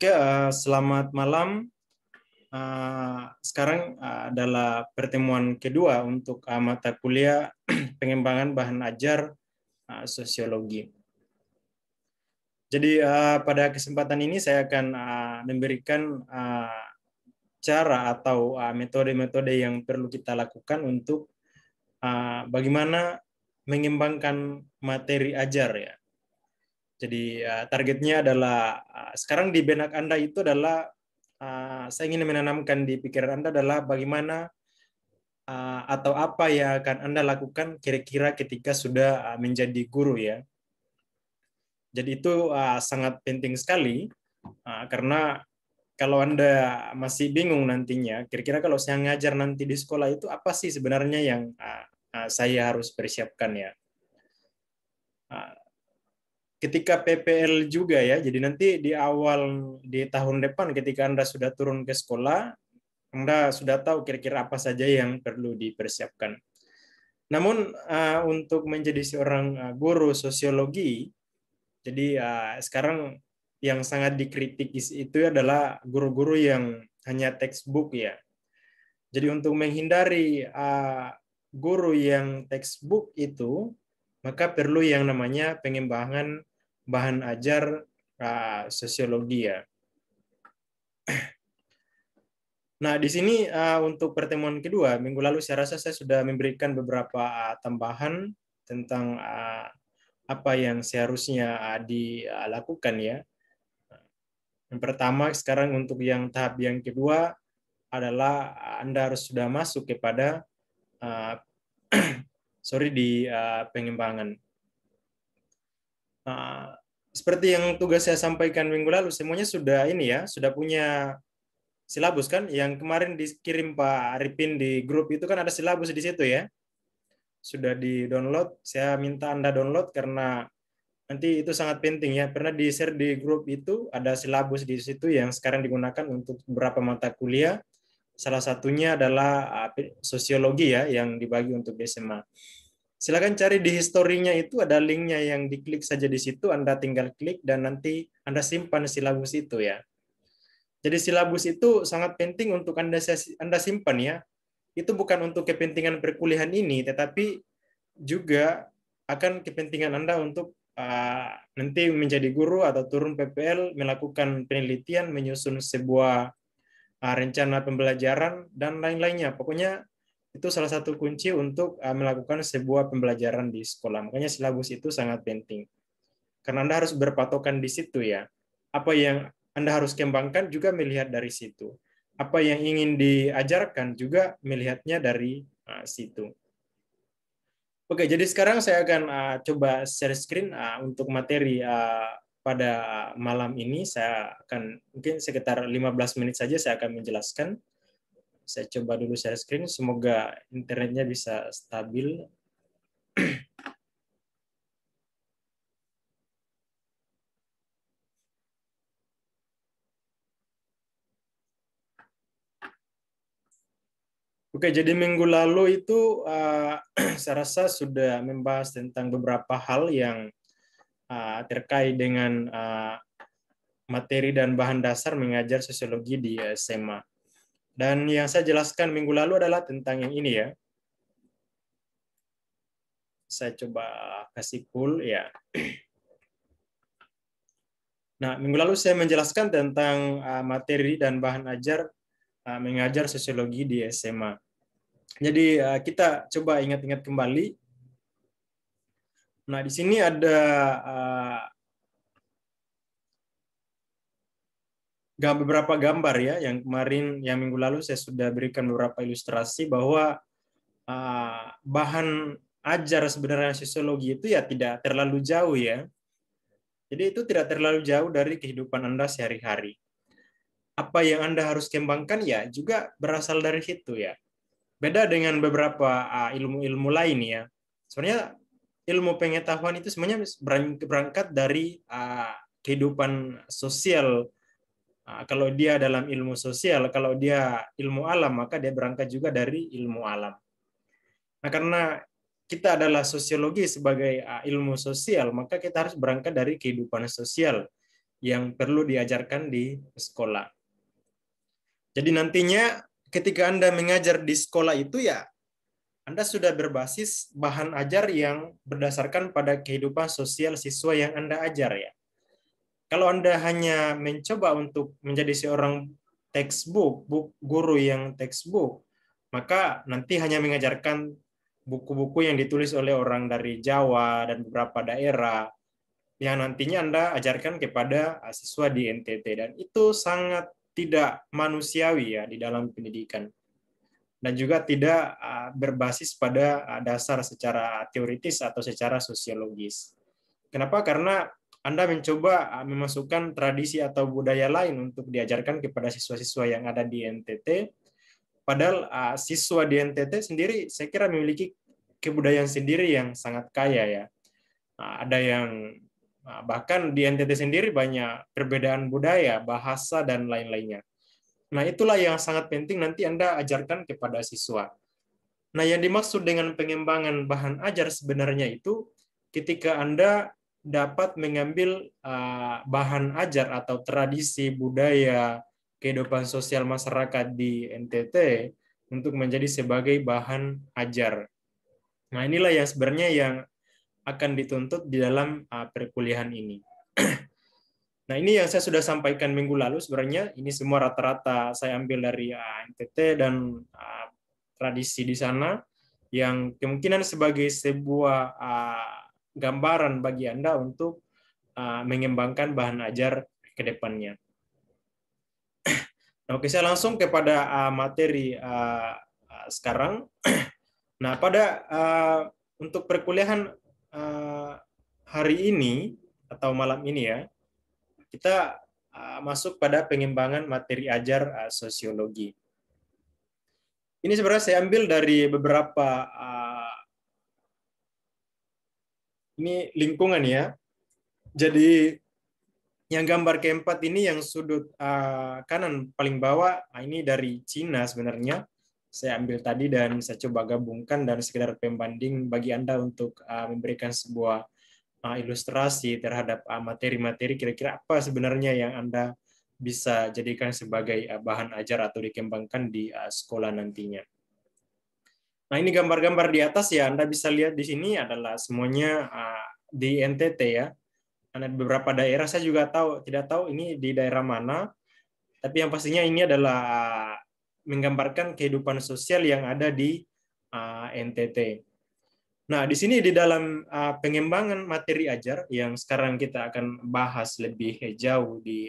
Oke, selamat malam. Sekarang adalah pertemuan kedua untuk mata kuliah pengembangan bahan ajar sosiologi. Jadi pada kesempatan ini saya akan memberikan cara atau metode-metode yang perlu kita lakukan untuk bagaimana mengembangkan materi ajar ya. Jadi targetnya adalah sekarang di benak Anda itu adalah saya ingin menanamkan di pikiran Anda adalah bagaimana atau apa yang akan Anda lakukan kira-kira ketika sudah menjadi guru ya. Jadi itu sangat penting sekali karena kalau Anda masih bingung nantinya, kira-kira kalau saya ngajar nanti di sekolah itu apa sih sebenarnya yang saya harus persiapkan ya. Ketika PPL juga ya, jadi nanti di tahun depan ketika Anda sudah turun ke sekolah, Anda sudah tahu kira-kira apa saja yang perlu dipersiapkan. Namun untuk menjadi seorang guru sosiologi, jadi sekarang yang sangat dikritik itu adalah guru-guru yang hanya textbook ya. Jadi untuk menghindari guru yang textbook itu, maka perlu yang namanya pengembangan bahan ajar sosiologi ya. Nah, di sini untuk pertemuan kedua, minggu lalu saya rasa saya sudah memberikan beberapa tambahan tentang apa yang seharusnya dilakukan ya. Yang pertama, sekarang untuk yang tahap yang kedua adalah Anda harus sudah masuk kepada di pengembangan. Seperti yang tugas saya sampaikan minggu lalu, semuanya sudah sudah punya silabus kan? Yang kemarin dikirim Pak Arifin di grup itu kan ada silabus di situ ya. Sudah di-download, saya minta Anda download karena nanti itu sangat penting ya. Pernah di-share di grup itu ada silabus di situ yang sekarang digunakan untuk beberapa mata kuliah. Salah satunya adalah sosiologi ya yang dibagi untuk SMA. Silakan cari di historinya itu ada linknya yang diklik saja di situ, Anda tinggal klik dan nanti Anda simpan silabus itu ya. Jadi silabus itu sangat penting untuk Anda simpan ya. Itu bukan untuk kepentingan perkuliahan ini, tetapi juga akan kepentingan Anda untuk nanti menjadi guru atau turun PPL, melakukan penelitian, menyusun sebuah rencana pembelajaran, dan lain-lainnya. Pokoknya itu salah satu kunci untuk melakukan sebuah pembelajaran di sekolah. Makanya silabus itu sangat penting. Karena Anda harus berpatokan di situ ya. Apa yang Anda harus kembangkan juga melihat dari situ. Apa yang ingin diajarkan juga melihatnya dari situ. Oke, jadi sekarang saya akan coba share screen untuk materi pada malam ini. Saya akan mungkin sekitar 15 menit saja saya akan menjelaskan. Saya coba dulu share screen, semoga internetnya bisa stabil. Oke, jadi minggu lalu itu saya rasa sudah membahas tentang beberapa hal yang terkait dengan materi dan bahan dasar mengajar sosiologi di SMA. Dan yang saya jelaskan minggu lalu adalah tentang yang ini ya. Saya coba kasih full ya. Nah, minggu lalu saya menjelaskan tentang materi dan bahan ajar mengajar sosiologi di SMA. Jadi kita coba ingat-ingat kembali. Nah, di sini ada beberapa gambar ya, yang kemarin, yang minggu lalu saya sudah berikan beberapa ilustrasi bahwa bahan ajar sebenarnya sosiologi itu ya tidak terlalu jauh ya. Jadi itu tidak terlalu jauh dari kehidupan Anda sehari-hari. Apa yang Anda harus kembangkan ya juga berasal dari situ ya. Beda dengan beberapa ilmu-ilmu lain ya. Sebenarnya ilmu pengetahuan itu sebenarnya berangkat dari kehidupan sosial. Kalau dia dalam ilmu sosial, kalau dia ilmu alam, maka dia berangkat juga dari ilmu alam. Nah, karena kita adalah sosiologi sebagai ilmu sosial, maka kita harus berangkat dari kehidupan sosial. yang perlu diajarkan di sekolah. Jadi nantinya ketika Anda mengajar di sekolah itu ya Anda sudah berbasis bahan ajar yang berdasarkan pada kehidupan sosial siswa yang Anda ajar ya. Kalau Anda hanya mencoba untuk menjadi seorang textbook, guru yang textbook, maka nanti hanya mengajarkan buku-buku yang ditulis oleh orang dari Jawa dan beberapa daerah yang nantinya Anda ajarkan kepada siswa di NTT. Dan itu sangat tidak manusiawi ya di dalam pendidikan. Dan juga tidak berbasis pada dasar secara teoritis atau secara sosiologis. Kenapa? Karena Anda mencoba memasukkan tradisi atau budaya lain untuk diajarkan kepada siswa-siswa yang ada di NTT, padahal siswa di NTT sendiri saya kira memiliki kebudayaan sendiri yang sangat kaya ya. Ada yang bahkan di NTT sendiri banyak perbedaan budaya, bahasa, dan lain-lainnya. Nah, itulah yang sangat penting nanti Anda ajarkan kepada siswa. Nah, yang dimaksud dengan pengembangan bahan ajar sebenarnya itu ketika Anda dapat mengambil bahan ajar atau tradisi budaya kehidupan sosial masyarakat di NTT untuk menjadi sebagai bahan ajar. Nah, inilah yang sebenarnya yang akan dituntut di dalam perkuliahan ini. Nah, ini yang saya sudah sampaikan minggu lalu sebenarnya. Ini semua rata-rata saya ambil dari NTT dan tradisi di sana yang kemungkinan sebagai sebuah gambaran bagi Anda untuk mengembangkan bahan ajar ke depannya. Nah, oke, saya langsung kepada materi sekarang. Nah, pada untuk perkuliahan hari ini atau malam ini ya, kita masuk pada pengembangan materi ajar sosiologi. Ini sebenarnya saya ambil dari beberapa ini lingkungan ya. Jadi yang gambar keempat ini yang sudut kanan paling bawah, ini dari Cina sebenarnya. Saya ambil tadi dan saya coba gabungkan dan sekedar pembanding bagi Anda untuk memberikan sebuah ilustrasi terhadap materi-materi kira-kira apa sebenarnya yang Anda bisa jadikan sebagai bahan ajar atau dikembangkan di sekolah nantinya. Nah, ini gambar-gambar di atas ya, Anda bisa lihat di sini adalah semuanya di NTT ya. Ada beberapa daerah saya juga tidak tahu ini di daerah mana, tapi yang pastinya ini adalah menggambarkan kehidupan sosial yang ada di NTT. Nah, di sini di dalam pengembangan materi ajar yang sekarang kita akan bahas lebih jauh di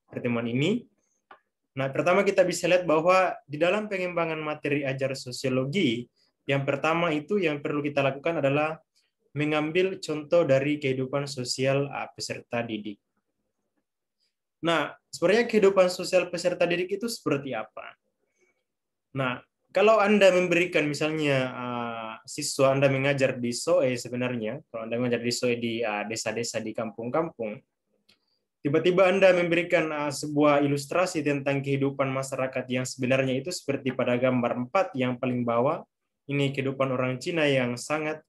pertemuan ini. Nah, pertama kita bisa lihat bahwa di dalam pengembangan materi ajar sosiologi, yang pertama itu yang perlu kita lakukan adalah mengambil contoh dari kehidupan sosial peserta didik. Nah, sebenarnya kehidupan sosial peserta didik itu seperti apa? Nah, kalau Anda memberikan misalnya siswa Anda mengajar di SOE sebenarnya, kalau Anda mengajar di SOE di desa-desa di kampung-kampung, tiba-tiba Anda memberikan sebuah ilustrasi tentang kehidupan masyarakat yang sebenarnya itu seperti pada gambar 4 yang paling bawah, ini kehidupan orang Cina yang sangat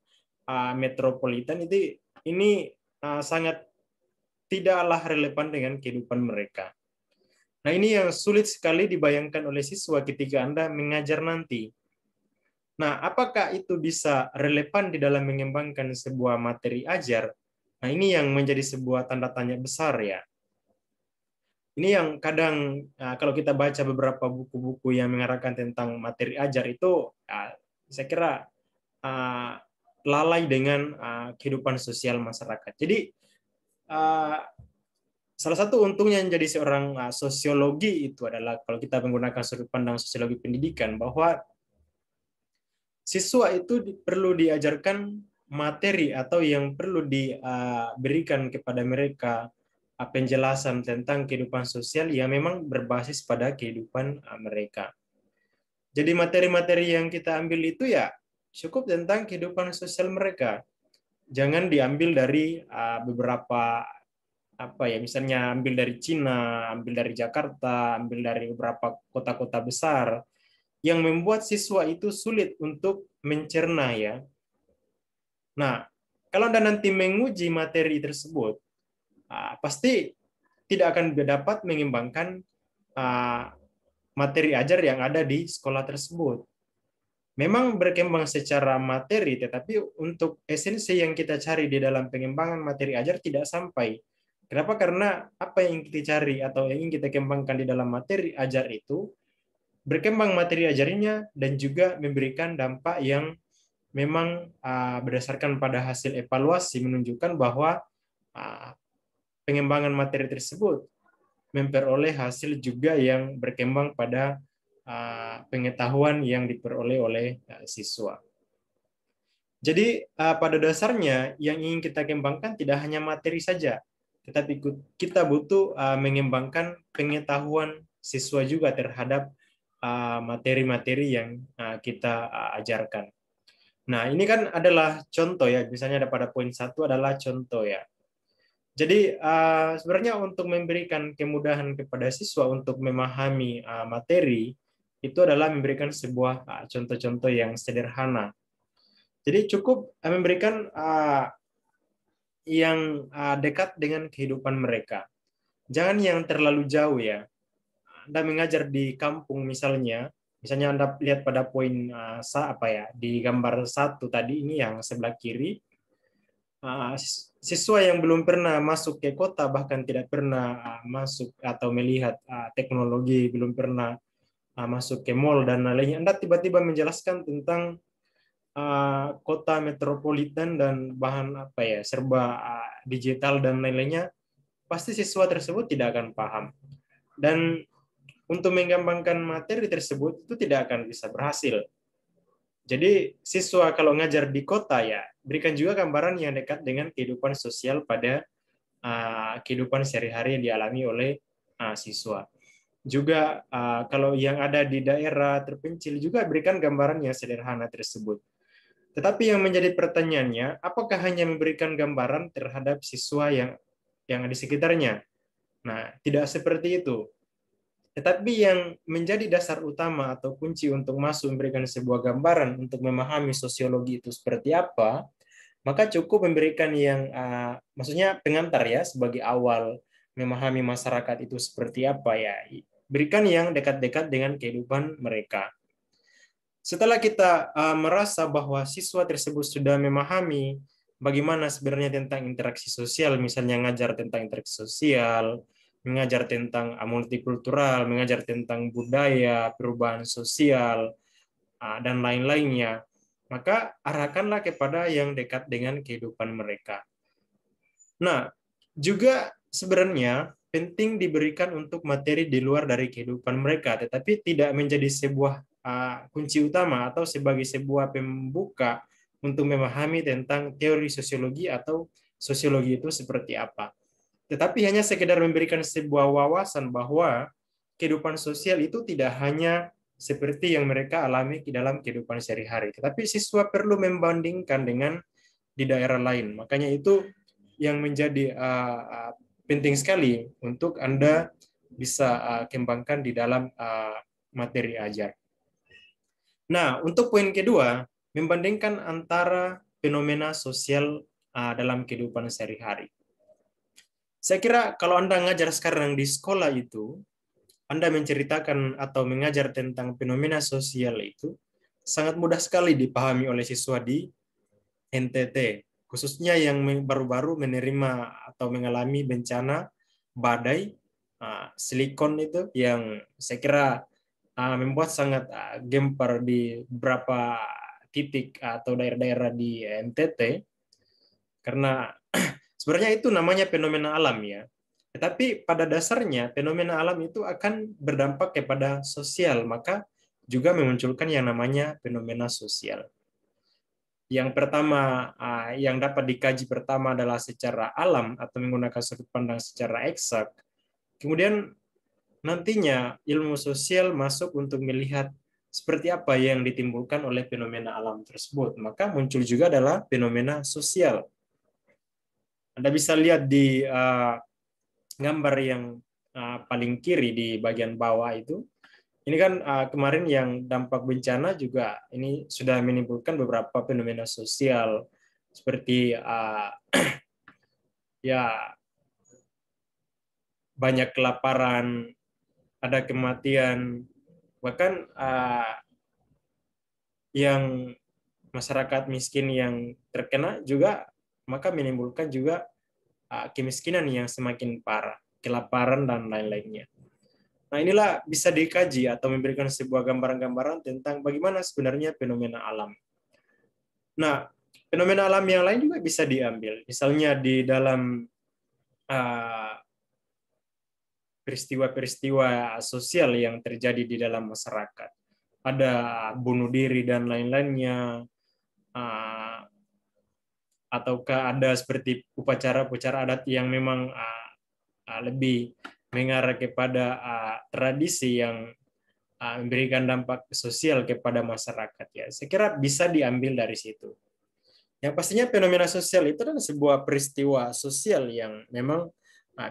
metropolitan, ini sangat tidaklah relevan dengan kehidupan mereka. Nah, ini yang sulit sekali dibayangkan oleh siswa ketika Anda mengajar nanti. Nah, apakah itu bisa relevan di dalam mengembangkan sebuah materi ajar? Nah, ini yang menjadi sebuah tanda tanya besar ya. Ini yang kadang kalau kita baca beberapa buku-buku yang mengarahkan tentang materi ajar itu, saya kira lalai dengan kehidupan sosial masyarakat. Jadi salah satu untungnya menjadi seorang sosiologi itu adalah kalau kita menggunakan sudut pandang sosiologi pendidikan bahwa siswa itu perlu diajarkan materi atau yang perlu diberikan kepada mereka penjelasan tentang kehidupan sosial yang memang berbasis pada kehidupan mereka. Jadi materi-materi yang kita ambil itu ya cukup tentang kehidupan sosial mereka. Jangan diambil dari beberapa misalnya ambil dari Cina, ambil dari Jakarta, ambil dari beberapa kota-kota besar yang membuat siswa itu sulit untuk mencerna ya. Nah, kalau Anda nanti menguji materi tersebut, pasti tidak akan dapat mengembangkan materi ajar yang ada di sekolah tersebut. Memang berkembang secara materi, tetapi untuk esensi yang kita cari di dalam pengembangan materi ajar tidak sampai. Kenapa? Karena apa yang kita cari atau yang ingin kita kembangkan di dalam materi ajar itu berkembang materi ajarnya dan juga memberikan dampak yang memang berdasarkan pada hasil evaluasi menunjukkan bahwa pengembangan materi tersebut memperoleh hasil juga yang berkembang pada pengetahuan yang diperoleh oleh siswa. Jadi pada dasarnya yang ingin kita kembangkan tidak hanya materi saja, tetapi kita butuh mengembangkan pengetahuan siswa juga terhadap materi-materi yang kita ajarkan. Nah, ini kan adalah contoh ya, misalnya pada poin 1 adalah contoh ya. Jadi sebenarnya untuk memberikan kemudahan kepada siswa untuk memahami materi, itu adalah memberikan sebuah contoh-contoh yang sederhana. Jadi cukup memberikan yang dekat dengan kehidupan mereka. Jangan yang terlalu jauh ya. Anda mengajar di kampung misalnya Anda lihat pada poin di gambar 1 tadi ini yang sebelah kiri, siswa yang belum pernah masuk ke kota, bahkan tidak pernah masuk atau melihat teknologi, belum pernah masuk ke mall dan lainnya, Anda tiba-tiba menjelaskan tentang kota metropolitan dan bahan serba digital dan lain-lainnya, pasti siswa tersebut tidak akan paham. Dan untuk mengembangkan materi tersebut itu tidak akan bisa berhasil. Jadi siswa kalau ngajar di kota ya, berikan juga gambaran yang dekat dengan kehidupan sosial pada kehidupan sehari-hari yang dialami oleh siswa. Juga kalau yang ada di daerah terpencil juga berikan gambaran yang sederhana tersebut. Tetapi yang menjadi pertanyaannya, apakah hanya memberikan gambaran terhadap siswa yang di sekitarnya? Nah, tidak seperti itu. Tetapi yang menjadi dasar utama atau kunci untuk masuk memberikan sebuah gambaran untuk memahami sosiologi itu seperti apa, maka cukup memberikan yang maksudnya pengantar ya sebagai awal memahami masyarakat itu seperti apa ya. Berikan yang dekat-dekat dengan kehidupan mereka. Setelah kita merasa bahwa siswa tersebut sudah memahami bagaimana sebenarnya tentang interaksi sosial, misalnya mengajar tentang interaksi sosial, mengajar tentang multikultural, mengajar tentang budaya, perubahan sosial, dan lain-lainnya, maka arahkanlah kepada yang dekat dengan kehidupan mereka. Nah, juga sebenarnya penting diberikan untuk materi di luar dari kehidupan mereka, tetapi tidak menjadi sebuah kunci utama atau sebagai sebuah pembuka untuk memahami tentang teori sosiologi atau sosiologi itu seperti apa. Tetapi hanya sekedar memberikan sebuah wawasan bahwa kehidupan sosial itu tidak hanya seperti yang mereka alami di dalam kehidupan sehari-hari, tetapi siswa perlu membandingkan dengan di daerah lain. Makanya itu yang menjadi penting sekali untuk Anda bisa kembangkan di dalam materi ajar. Nah, untuk poin kedua, membandingkan antara fenomena sosial dalam kehidupan sehari-hari. Saya kira kalau Anda ngajar sekarang di sekolah itu, Anda menceritakan atau mengajar tentang fenomena sosial itu, sangat mudah sekali dipahami oleh siswa di NTT, khususnya yang baru-baru menerima atau mengalami bencana badai silikon itu yang saya kira membuat sangat gempar di beberapa titik atau daerah-daerah di NTT, karena sebenarnya itu namanya fenomena alam ya. Tetapi pada dasarnya fenomena alam itu akan berdampak kepada sosial, maka juga memunculkan yang namanya fenomena sosial. Yang pertama, yang dapat dikaji pertama adalah secara alam atau menggunakan sudut pandang secara eksak. Kemudian nantinya ilmu sosial masuk untuk melihat seperti apa yang ditimbulkan oleh fenomena alam tersebut. Maka muncul juga adalah fenomena sosial. Anda bisa lihat di gambar yang paling kiri di bagian bawah itu. Ini kan kemarin yang dampak bencana juga ini sudah menimbulkan beberapa fenomena sosial seperti ya banyak kelaparan, ada kematian, bahkan yang masyarakat miskin yang terkena juga, maka menimbulkan juga kemiskinan yang semakin parah, kelaparan dan lain-lainnya. Nah, inilah bisa dikaji atau memberikan sebuah gambaran-gambaran tentang bagaimana sebenarnya fenomena alam. Nah, fenomena alam yang lain juga bisa diambil. Misalnya di dalam peristiwa-peristiwa sosial yang terjadi di dalam masyarakat. Ada bunuh diri dan lain-lainnya, ataukah ada seperti upacara-upacara adat yang memang lebih mengarah kepada tradisi yang memberikan dampak sosial kepada masyarakat. Ya, saya kira bisa diambil dari situ. Yang pastinya fenomena sosial itu adalah sebuah peristiwa sosial yang memang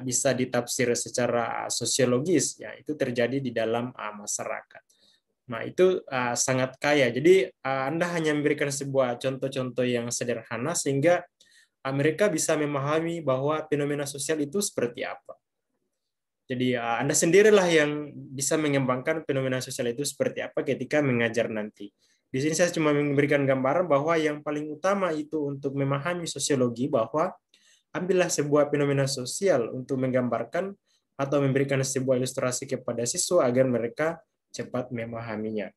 bisa ditafsir secara sosiologis, ya itu terjadi di dalam masyarakat. Nah, itu sangat kaya. Jadi Anda hanya memberikan sebuah contoh-contoh yang sederhana sehingga mereka bisa memahami bahwa fenomena sosial itu seperti apa. Jadi Anda sendirilah yang bisa mengembangkan fenomena sosial itu seperti apa ketika mengajar nanti. Di sini saya cuma memberikan gambaran bahwa yang paling utama itu untuk memahami sosiologi, bahwa ambillah sebuah fenomena sosial untuk menggambarkan atau memberikan sebuah ilustrasi kepada siswa agar mereka cepat memahaminya.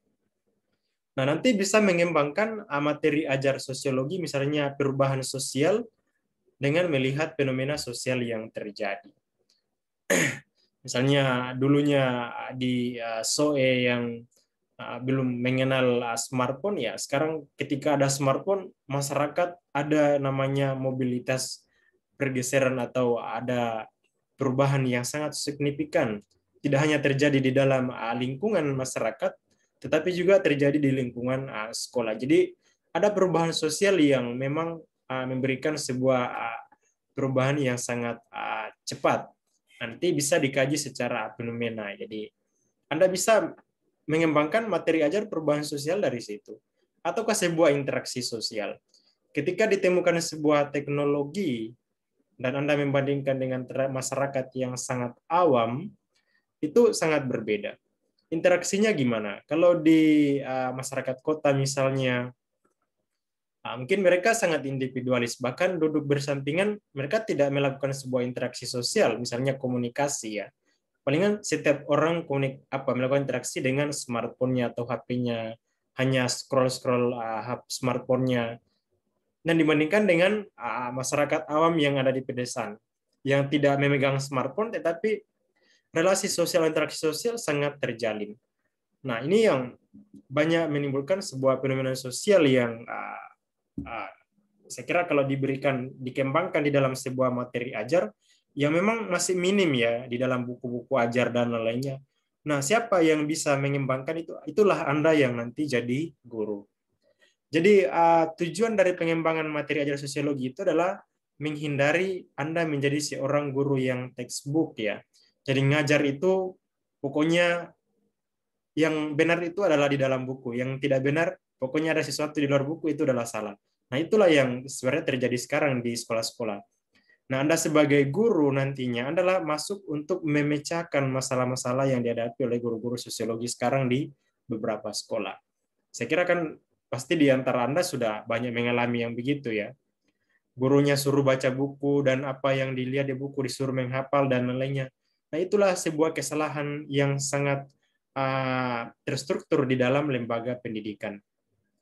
Nah, nanti bisa mengembangkan materi ajar sosiologi, misalnya perubahan sosial dengan melihat fenomena sosial yang terjadi. Misalnya dulunya di SOE yang belum mengenal smartphone, ya sekarang ketika ada smartphone, masyarakat ada namanya mobilitas pergeseran atau ada perubahan yang sangat signifikan. Tidak hanya terjadi di dalam lingkungan masyarakat, tetapi juga terjadi di lingkungan sekolah. Jadi ada perubahan sosial yang memang memberikan sebuah perubahan yang sangat cepat. Nanti bisa dikaji secara fenomena. Jadi Anda bisa mengembangkan materi ajar perubahan sosial dari situ. Ataukah sebuah interaksi sosial. Ketika ditemukan sebuah teknologi dan Anda membandingkan dengan masyarakat yang sangat awam, itu sangat berbeda. Interaksinya gimana? Kalau di masyarakat kota misalnya, mungkin mereka sangat individualis, bahkan duduk bersampingan, mereka tidak melakukan sebuah interaksi sosial, misalnya komunikasi ya. Palingan setiap orang melakukan interaksi dengan smartphone-nya atau HP-nya, hanya scroll-scroll smartphone-nya. Dan dibandingkan dengan masyarakat awam yang ada di pedesaan, yang tidak memegang smartphone, tetapi relasi sosial, interaksi sosial sangat terjalin. Nah, ini yang banyak menimbulkan sebuah fenomena sosial yang saya kira kalau dikembangkan di dalam sebuah materi ajar, yang memang masih minim ya di dalam buku-buku ajar dan lainnya. Nah, siapa yang bisa mengembangkan itu? Itulah Anda yang nanti jadi guru. Jadi tujuan dari pengembangan materi ajar sosiologi itu adalah menghindari Anda menjadi seorang guru yang textbook ya. Jadi ngajar itu pokoknya yang benar itu adalah di dalam buku, yang tidak benar pokoknya ada sesuatu di luar buku itu adalah salah. Nah, itulah yang sebenarnya terjadi sekarang di sekolah-sekolah. Nah, Anda sebagai guru nantinya adalah masuk untuk memecahkan masalah-masalah yang dihadapi oleh guru-guru sosiologi sekarang di beberapa sekolah. Saya kira kan pasti di antara Anda sudah banyak mengalami yang begitu ya. Gurunya suruh baca buku dan apa yang dilihat di buku disuruh menghafal dan lain-lainnya. Nah, itulah sebuah kesalahan yang sangat terstruktur di dalam lembaga pendidikan.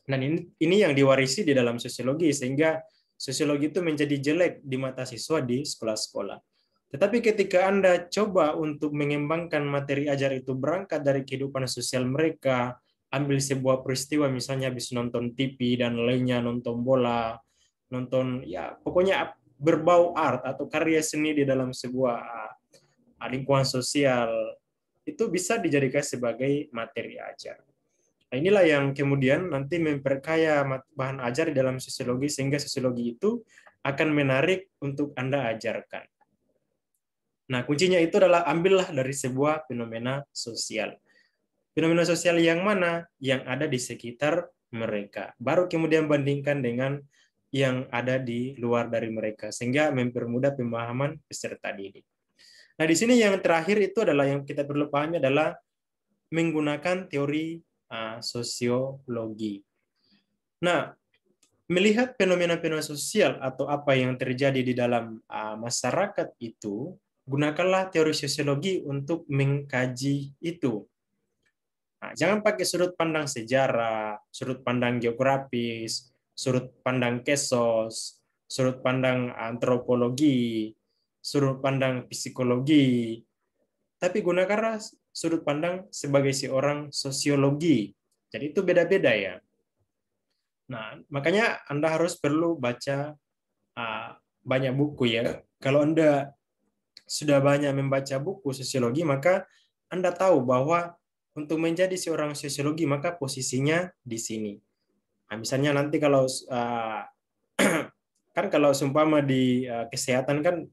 Dan ini yang diwarisi di dalam sosiologi, sehingga sosiologi itu menjadi jelek di mata siswa di sekolah-sekolah. Tetapi ketika Anda coba untuk mengembangkan materi ajar itu berangkat dari kehidupan sosial mereka, ambil sebuah peristiwa, misalnya habis nonton TV dan lainnya, nonton bola, nonton ya pokoknya berbau art atau karya seni di dalam sebuah lingkungan sosial, itu bisa dijadikan sebagai materi ajar. Nah, inilah yang kemudian nanti memperkaya bahan ajar di dalam sosiologi, sehingga sosiologi itu akan menarik untuk Anda ajarkan. Nah, kuncinya itu adalah ambillah dari sebuah fenomena sosial. Fenomena sosial yang mana? Yang ada di sekitar mereka. Baru kemudian bandingkan dengan yang ada di luar dari mereka, sehingga mempermudah pemahaman peserta didik. Nah, di sini yang terakhir itu adalah yang kita perlu pahami adalah menggunakan teori sosiologi. Nah, melihat fenomena-fenomena sosial atau apa yang terjadi di dalam masyarakat itu, gunakanlah teori sosiologi untuk mengkaji itu. Nah, jangan pakai sudut pandang sejarah, sudut pandang geografis, sudut pandang kesos, sudut pandang antropologi, sudut pandang psikologi, tapi gunakanlah sudut pandang sebagai seorang sosiologi. Jadi itu beda-beda ya. Nah, makanya Anda harus perlu baca banyak buku ya. Kalau Anda sudah banyak membaca buku sosiologi, maka Anda tahu bahwa untuk menjadi seorang sosiologi, maka posisinya di sini. Nah, misalnya nanti kalau kan kalau seumpama di kesehatan kan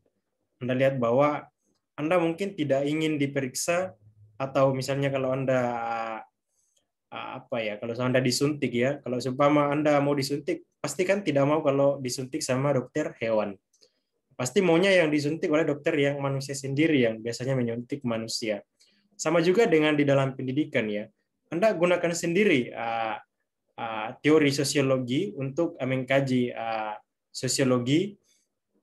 Anda lihat bahwa Anda mungkin tidak ingin diperiksa atau misalnya kalau Anda apa ya, kalau Anda disuntik ya, kalau seumpama Anda mau disuntik, pasti kan tidak mau kalau disuntik sama dokter hewan. Pasti maunya yang disuntik oleh dokter yang manusia sendiri yang biasanya menyuntik manusia. Sama juga dengan di dalam pendidikan ya. Anda gunakan sendiri teori sosiologi untuk mengkaji sosiologi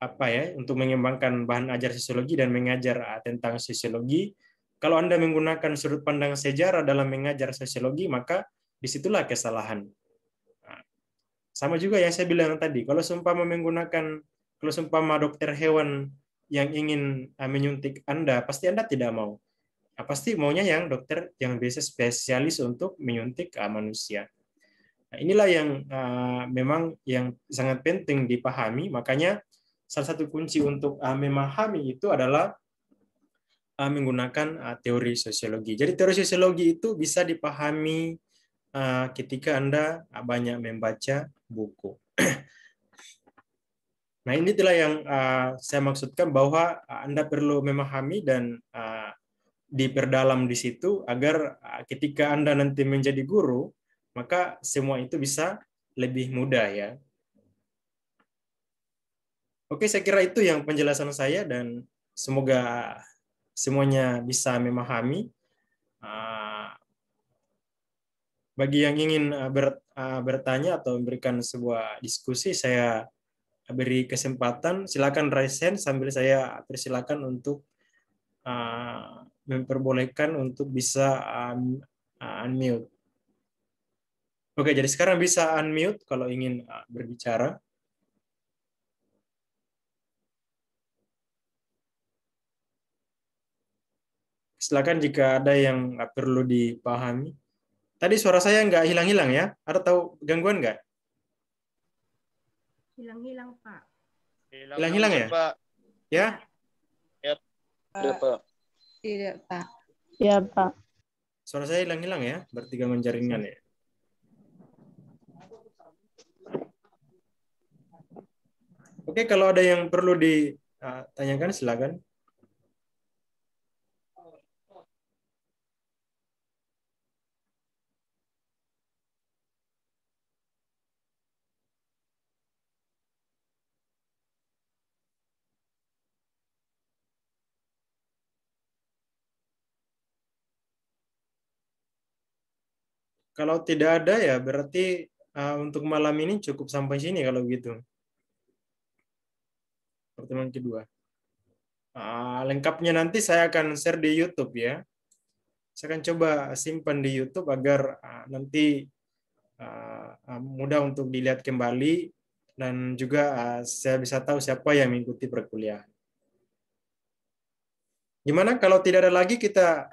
apa ya untuk mengembangkan bahan ajar sosiologi dan mengajar tentang sosiologi. Kalau Anda menggunakan sudut pandang sejarah dalam mengajar sosiologi, maka disitulah kesalahan. Sama juga yang saya bilang tadi, kalau seumpama dokter hewan yang ingin menyuntik Anda, pasti Anda tidak mau. Pasti maunya yang dokter yang biasa spesialis untuk menyuntik manusia. Nah, inilah yang memang yang sangat penting dipahami. Makanya salah satu kunci untuk memahami itu adalah menggunakan teori sosiologi. Jadi teori sosiologi itu bisa dipahami ketika Anda banyak membaca buku. Nah, ini itulah yang saya maksudkan bahwa Anda perlu memahami dan diperdalam di situ agar ketika Anda nanti menjadi guru, maka semua itu bisa lebih mudah ya. Oke, saya kira itu yang penjelasan saya dan semoga semuanya bisa memahami. Bagi yang ingin bertanya atau memberikan sebuah diskusi, saya beri kesempatan. Silakan raise hand sambil saya persilakan untuk memperbolehkan untuk bisa unmute. Oke, jadi sekarang bisa unmute kalau ingin berbicara. Silakan jika ada yang perlu dipahami. Tadi suara saya nggak hilang-hilang ya? Ada tahu gangguan nggak? Hilang-hilang, Pak. Hilang-hilang ya? Pak. Ya? Ya, Pak. Tidak, Pak. Ya, Pak. Suara saya hilang-hilang ya? Berarti gangguan jaringan ya? Oke, kalau ada yang perlu ditanyakan, silakan. Kalau tidak ada ya berarti untuk malam ini cukup sampai sini kalau gitu. Pertemuan kedua. Lengkapnya nanti saya akan share di YouTube ya. Saya akan coba simpan di YouTube agar nanti mudah untuk dilihat kembali dan juga saya bisa tahu siapa yang mengikuti perkuliahan. Gimana kalau tidak ada lagi kita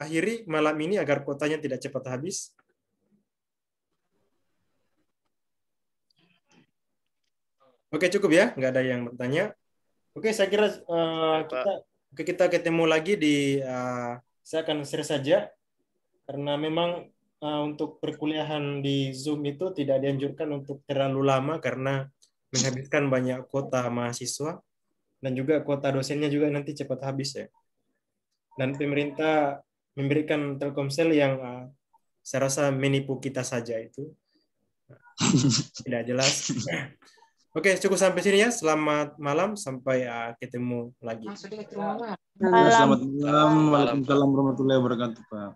akhiri malam ini agar kuotanya tidak cepat habis? Oke, cukup ya, nggak ada yang bertanya. Oke, saya kira kita ketemu lagi di saya akan share saja karena memang untuk perkuliahan di Zoom itu tidak dianjurkan untuk terlalu lama karena menghabiskan banyak kuota mahasiswa dan juga kuota dosennya juga nanti cepat habis ya. Dan pemerintah memberikan Telkomsel yang saya rasa menipu kita saja itu. Tidak jelas. Oke, cukup sampai sini ya. Selamat malam, sampai ketemu lagi. Selamat malam. Waalaikumsalam warahmatullahi wabarakatuh, Pak.